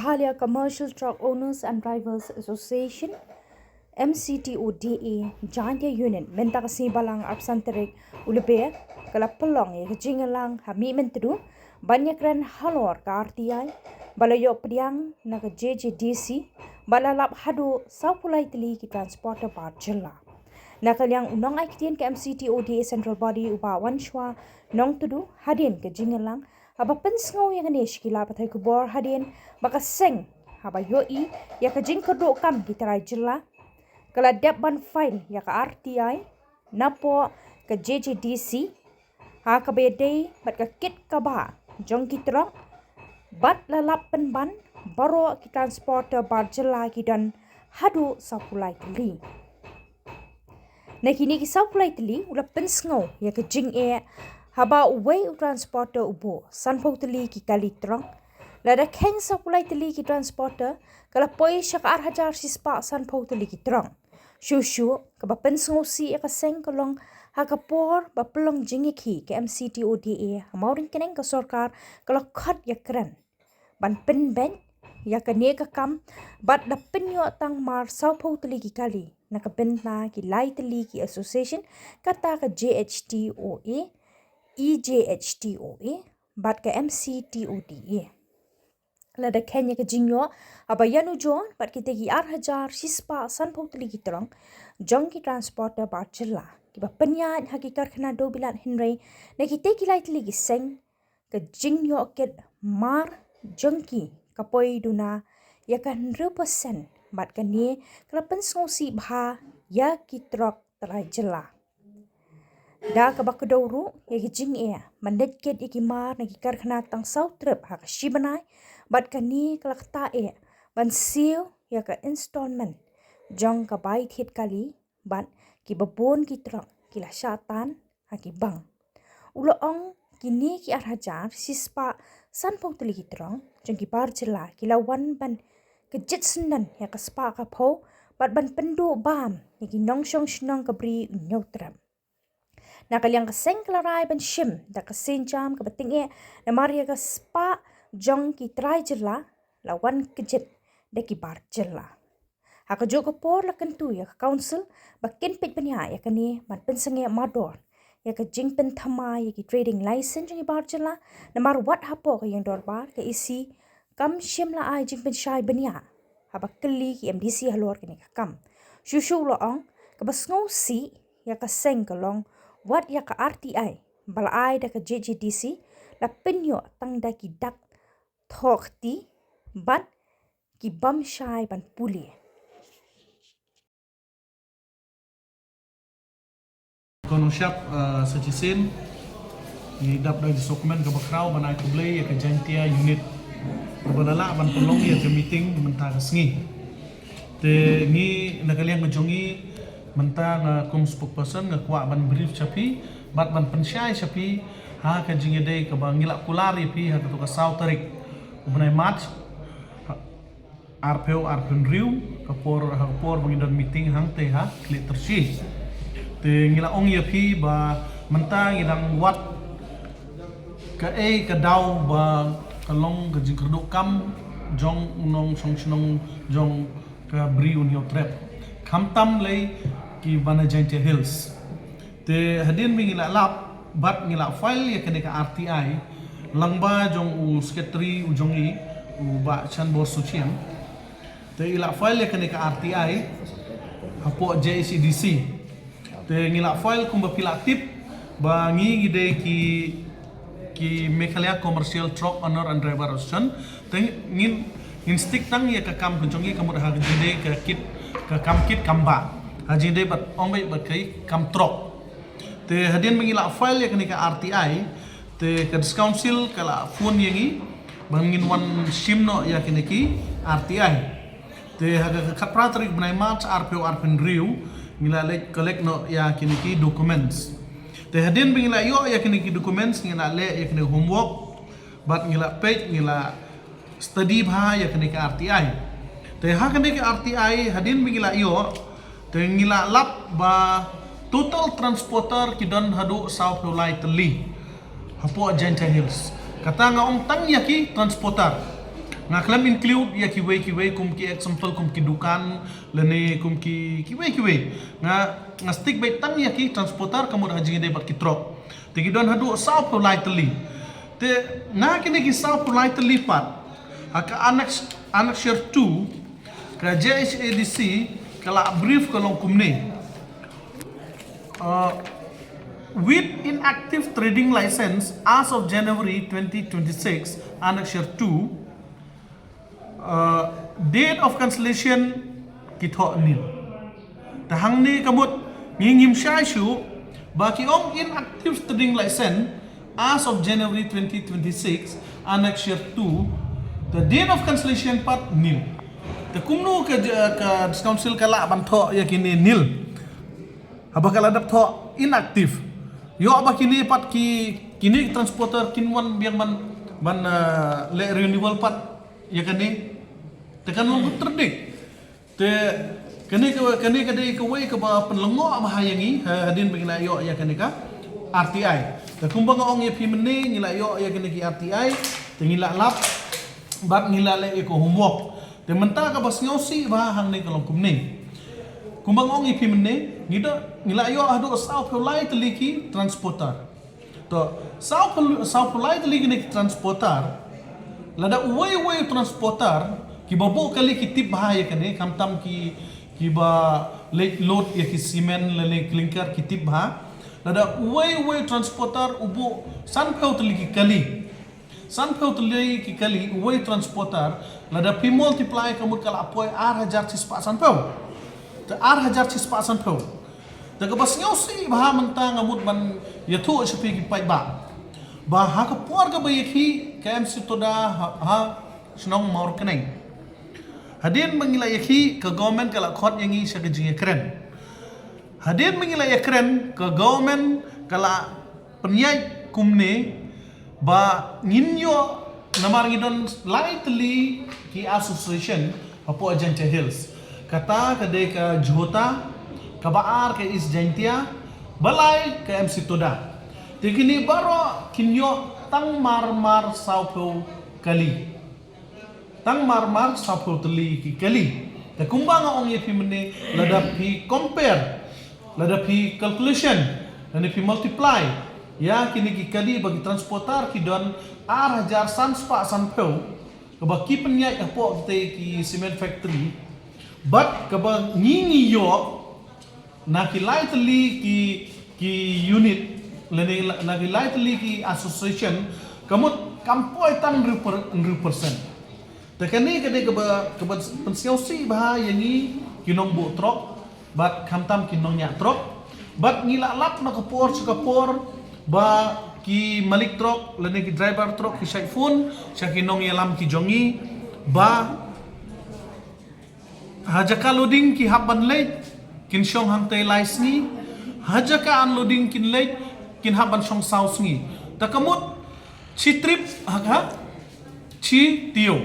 Italia Commercial Truck Owners and Drivers Association MCTODA Giant Union menta kasi balang absanterik ulebe kala pelong ya jingalang hami mentru banyak ran halor ka RTI balayo priang na ka JJDC balalap hadu saupulai tili ki transporter barjela nakaliang unang aiktian ke MCTODA Central Body uba wanshwa nong tudu hadin ke jingalang haba pensngau yang nesh kila patai kubor hadin maka seng haba yoi ya ka jing kerdo kam gitarai jela kala depan file ya ka RTI napo ka JJDC ha ka bedai bat ka kit ka ba jong kitrok bat lalap penban baro ki transporter barjela ki dan hadu sapulai teli nakini ki sapulai teli ula pensngau ya ka jing haba uway u transporter ubo sanpau teli ki kali trong lada keng sapulai teli ki transporter kala poi syaka arhajar sispa sanpau teli ki trong shushu ka ba pensngau si ka seng kolong ha ka por ba pelong jingi ki ke MCTODA maurin keneng ka sarkar kala khat ya kran ban pen ben ya ka ne ka kam bat da penyo tang mar sapau teli ki kali na ka benta ki lai teli ki association kata ka JHTOA EJHTOA bat ke MCTODA lada Kenya ke jingyo aba yanu jon bat kita ki arhajar sispa sanpau teli ki terang jong ki transporter barjela ki ba penyat hakikar khana do bilan hinrei na ki te ki lai teli ki seng ke jingyo ket mar jongki kapoi duna ya kan 100% bat kan ni kala pensong si bha ya ki trok terai jela da ka bakadawru ya ki jing mandet ket iki mar na ki karkhana tang south trip ha ka shibanai bat ka ni kala kta ban siu ya ka installment jong ka bai thit kali bat ki babon ki trok ki la syatan ha ki bang ulo ong kini ki arhajar sispa sanpong teli ki trong jong ki barjela ki lawan ban ke jet senan ya ka spa ka pho bat ban pendu bam ya ki nong shong shnong ka bri nyotram nakaliang ka seng klarai ban shim da ka senjam ka bating na maria ka spa jong ki trai jela lawan kejet da ki bar jela ha ka joko por la kentu ya ka council bakin pit penya ya ka ni ban pensenge mador ya ka jingpen thama ya ki trading license jong ki bar jela na mar wat hapo ka yang dor bar ka isi kam shim la ai jingpen shai benya ha ba kli ki MDC halor ka ni ka kam shushu lo ong ka basngau si ya ka seng ka long wat ya ka RTI balai da ka JJDC la penyo tang da ki dak thokti bat ki bam shai ban puli kono shap sajisin ni dap da dokumen ka bakraw banai kublay ya ka jantia unit balala ban pelong ya ka meeting menta ka sngi te ni nakaliang majongi menta nga kum spokesperson nga kwa ban brief chapi bat ban pensyai chapi ha ka jingede ka bangila kulari pi ha to ka sautarik ubnai match RPO riu ka por bangidon meeting hang te ha kli tersi te ngila ong ya pi ba menta ngidang wat ka ka daw ba kalong ka jingkerdo kam jong unong song jong ka bri unyo trap kamtam lay ki bana Giant Hills te hadin mi ngila lap bat ngila file ya kene ka RTI langba jong u secretary u jong u ba chan bor suchiam te ila file ya kene ka RTI hapo JCDC te ngila file kumba pila tip ba ngi gide ki Meghalaya Commercial Truck Owner and Driver Association te ngin stick tang ya ka kam jongi kamur ha gide ka kit ka kam kit kamba haji de bat ombe bat kai kam trok te hadin mengila file ya kini ka RTI te ka council kala phone yangi bangin wan simno ya kini ki RTI te haga ka pratrik bnai match RPO riu ngila le collect no ya kini ki documents te hadin mengila yo ya kini ki documents ngila le ya kini homework bat ngila page ngila study bha ya kini ka RTI te ha kini ka RTI hadin mengila yo tengila lap ba total transporter kidon hadu South Pulai teli hapo Giant Hills kata nga ong tang yaki transporter nga klam include ya kiwe kum ki example kum ki dukan lene kum ki kiwe nga stick by tang ya ki transporter kamu dah jingi debat ki trok te ki don hadu sao politely te nga kini ki sao politely pat aka annex share 2 ka JHADC kala brief kalong kumne with inactive trading license as of January 2026 annex share 2 date of cancellation kitho nil tahang ni kamut ngingim syai shu baki ong inactive trading license as of January 2026 annex share 2 the date of cancellation part nil the kumno ka council kala bantho yakini nil habakala dap tho inactive yo abakini pat kini transporter kinwan biang ban le renewal pat yakani tekan long terdik te kani kadai kawai ke ba penlengo mahayangi hadin bagi yo ya kani ka RTI te kumbang ong ye pimene ngila yo ya kani ki RTI te ngila lap bat ngila le ko homework te menta ka bas ngosi ba hang ni kalong kumning kumbang ong ye pimene ngila yo adu sao pulai teliki transporter to sao pulai teliki ni transporter lada uway transporter ki babo kali ki tip bahaya kane kamtam ki ba late load ya ki cement lele clinker ki tip bah lada uway transporter ubo sanpeu teliki kali uway transporter lada pi multiply kamu kala apoi 8000 cispa sanpeu te 8000 cispa sanpeu te ka bas ngausi bah mentang ngamut ban yathu sepi ki pai ba ha ka por ka bayaki KMC toda ha snong maur keneng hadin mengila yaki ke government kala khot yangi sa kejing keren hadin mengila keren ke government kala penyai kumne ba nginyo namar ngidon lightly ki association apo Ajanta Hills kata kade ka Johota ka baar ke is Jantia balai ke MC toda tikini baro kinyo tang marmar saupo kali tang marmar saupo teli ki kali ta kumbang ong ye pimene ladapi compare ladapi calculation dan pi multiply ya kini ki kali bagi transporter ki don 8000 sanspa sanpeu ke baki penyai apo te ki cement factory but ke ba ngingi yo na ki lightly ki unit lene lagi lightly ki association kamut kampoi tan 100% tekani kade ke pensiausi bah yangi kinong bu trok bat kamtam kinong nya trok bat ngila lap na kapor ba ki malik trok lene ki driver trok ki saifun sya kinong yalam ki jongi ba hajaka loading ki haban late kin syong hang te laisni hajaka unloading kin late kin haban syong saus ngi takamut citrip haka citio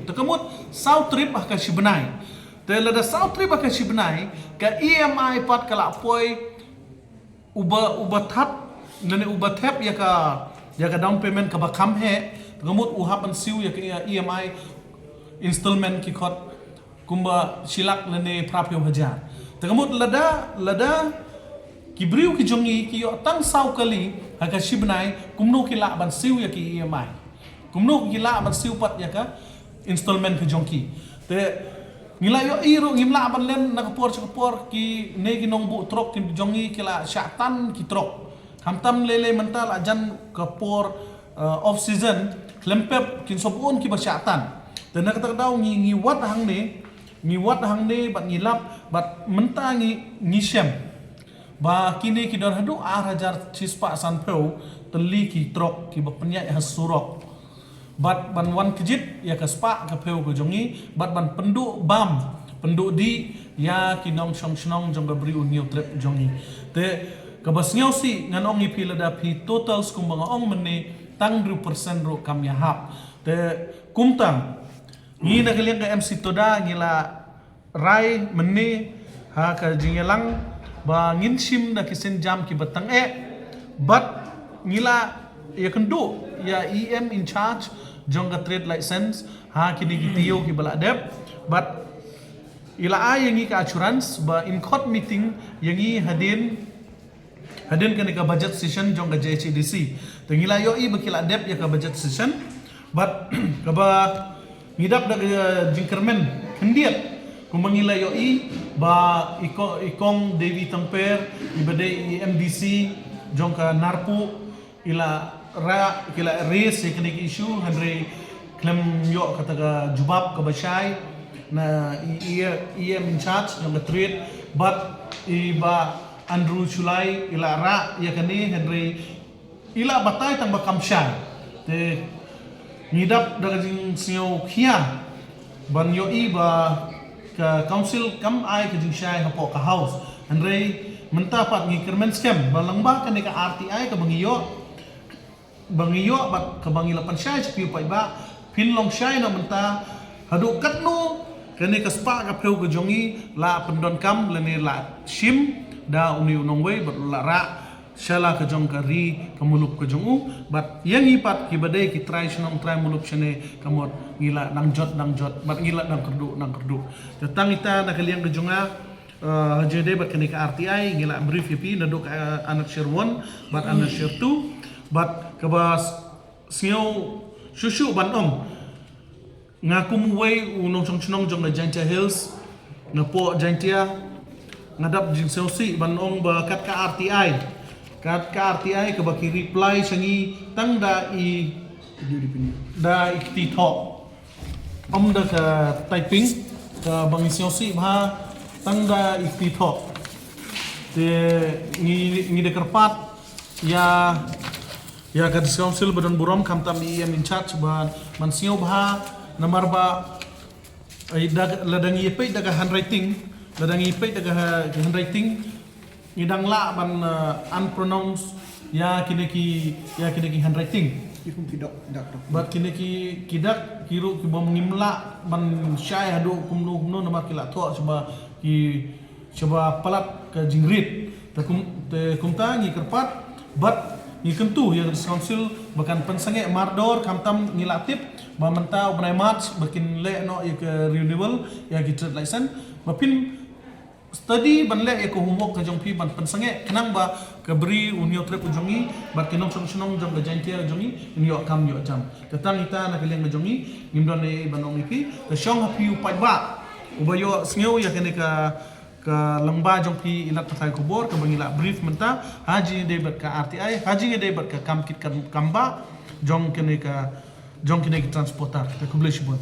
takamut sau trip haka sibenai telada sau trip haka sibenai ka EMI pat kala poi uba thap nene uba thap ya ka down payment ka bakam he takamut u haban siu ya ka EMI installment ki khot kumba silak nene prapyo hajar takamut lada kibriu ki jongi ki yo tang sau kali haka shibnai kumno ki la ban siu ya ki EMI kumno ki la ban siu pat ya ka installment ki jongki te ngila yo iro ngimla ban len na kapor ki ne ki nong bu trok ki jongi ki la syatan ki trok hamtam lele mental ajan kapor off season klempep kin sobon ki ba syatan te na kata daw ngi wat hang ne bat ngilap bat menta ngi syam ba kini ki don hadu 8000 cispa sanpeu teli ki trok ki ba penyai hasurok bat ban wan kejit ya ka spa ka peu ko jongi bat ban pendu di ya ki nong snong jong ga bri uniu trip jongi te ka basngau si ngan ong ipi lada pi total skum bang ong mene tang 2% ro kam ya hap te kumtang ni na kalian ka MC toda ngila rai mene ha ka jingelang ba nginsim na kisen jam ki batang but ngila ya kendu ya EM in charge jong ka trade license ha kini gitiyo ki bala dep but ila ay yangi ka assurance ba in court meeting yangi hadin kani ka budget session jong ka JHDC tengila yo I bakila dep ya ka budget session but kaba ngidap da jingkermen kendiat kumangila yo I ba ikong Devi Tamper ibade MDC jong ka narpu ila ra kila race kini issue handre klem yo kataga jubab ka bashay na ia in charge ng trade but iba Andrew Chulay ila ra ya kani Henry ila batay tang bakamsyan te ngidap daga jing sinyo khia ban yo iba ka council kam ay ka jing shay hapo ka house Henry mentapat ngi kermen scam balang ba kani ka RTI ka bangiyo bat ka bangilapan shay sa pa iba pinlong shay na menta hadu katno kani kaspa ka peu ka jongi la pendon kam lani la shim da uni unong we bat la ra shala ka jong ka ri ka mulup ka jongu bat yang ipat ki badai ki try snong try mulup shane kamot ngila nang jot bat ngila nang kerdu datang ita nakaliang ka jonga jede bat kani ka RTI ngila brief yapi nadok anak share 1 bat anak share 2 bat kabas siyo shushu banong ngaku muway unong chong jong na Jantia Hills na po Jantia ngadap jing selsi banong ba kat ka RTI ka baki reply sangi tangda I da ikti talk da ka typing ka bangi selsi ba tangda ikti talk te ngi de kerpat ya ka council badan burom kam tam I in charge ban man siyo ba namar ba ay ladang ipay daga handwriting idang la ban unpronounced ya kineki handwriting Ikung kidak bat kineki kidak kiru ki bom ngimla ban syai hadu kumnu namar kila to coba palat ke jingrit te kumta ngi kerpat bat ngi kentu ya council bahkan pensange mardor kamtam ngilatip mamenta ubnai march bakin le no ya ke renewal ya ki trade license bapin study ban le ya ko homework ka jong pi ban pensange kenang ba ke beri unio trip ujongi bat kinong sonong jong ga jantia jongi unio kam yo jam datang ita na keleng jongi ngimdon e banong ipi ke shong hapi upai ba ubayo sneu ya kene ka lengba jong pi ilat pakai kubur ke bangila brief menta haji debat ka RTI haji debat ka kamkit kamba jong kene ka transportar ke kublish bon